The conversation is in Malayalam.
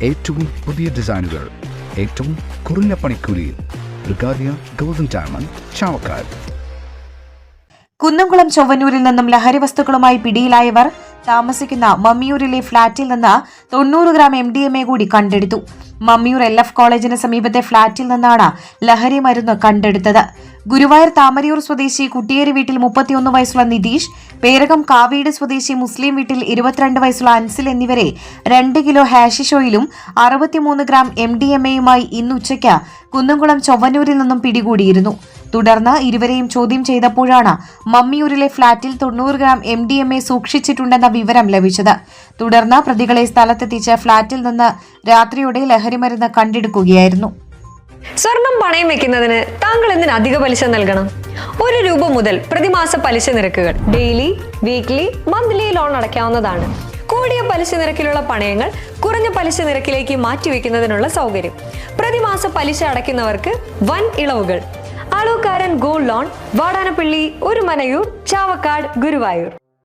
ഏറ്റവും പുതിയ ഡിസൈനുകൾ ഏറ്റവും കുറഞ്ഞ പണിക്കൂലിയിൽ ബ്രിഗാദിയ ഗോൾഡൻ ഡയമണ്ട് ചാവക്കാട്. കുന്നംകുളം ചൊവ്വന്നൂരിൽ നിന്നും ലഹരി വസ്തുക്കളുമായി പിടിയിലായവർ താമസിക്കുന്ന മമ്മിയൂരിലെ ഫ്ളാറ്റിൽ നിന്ന് 90 ഗ്രാം MDMA കൂടി കണ്ടെടുത്തു. മമ്മിയൂർ LF കോളേജിന് സമീപത്തെ ഫ്ളാറ്റിൽ നിന്നാണ് ലഹരി മരുന്ന് കണ്ടെടുത്തത്. ഗുരുവായൂർ താമരയൂർ സ്വദേശി കുട്ടിയേരി വീട്ടിൽ 31 വയസ്സുള്ള നിതീഷ്, പേരകം കാവീട് സ്വദേശി മുസ്ലിം വീട്ടിൽ 22 വയസ്സുള്ള അൻസിൽ എന്നിവരെ 2 കിലോ ഹാഷിഷ് ഓയിലും 63 ഗ്രാം MDMAയുമായി ഇന്ന് ഉച്ചയ്ക്ക് കുന്നംകുളം ചൊവ്വന്നൂരിൽ നിന്നും പിടികൂടിയിരുന്നു. തുടർന്ന് ഇരുവരെയും ചോദ്യം ചെയ്തപ്പോഴാണ് മമ്മിയൂരിലെ ഫ്ളാറ്റിൽ 90 ഗ്രാം MDMA സൂക്ഷിച്ചിട്ടുണ്ടെന്ന വിവരം ലഭിച്ചത്. തുടർന്ന് പ്രതികളെ സ്ഥലത്തെത്തിച്ച് ഫ്ളാറ്റിൽ നിന്ന് രാത്രിയോടെ ലഹരിമരുന്ന് കണ്ടെടുക്കുകയായിരുന്നു. സ്വർണം പണയം വെക്കുന്നതിന് താങ്കൾ എന്തിന് അധിക പലിശ നൽകണം? 1 രൂപ മുതൽ പ്രതിമാസ പലിശ നിരക്കുകൾ ഡെയിലി, വീക്ക്ലി, മന്ത്ലി ലോൺ അടയ്ക്കാവുന്നതാണ്. കൂടിയ പലിശ നിരക്കിലുള്ള പണയങ്ങൾ കുറഞ്ഞ പലിശ നിരക്കിലേക്ക് മാറ്റിവെക്കുന്നതിനുള്ള സൗകര്യം. പ്രതിമാസ പലിശ അടയ്ക്കുന്നവർക്ക് വൻ ഇളവുകൾ. അളവുകാരൻ ഗോൾഡ് ലോൺ, വാടാനപ്പള്ളി, ഒരുമനയൂർ, ചാവക്കാട്, ഗുരുവായൂർ.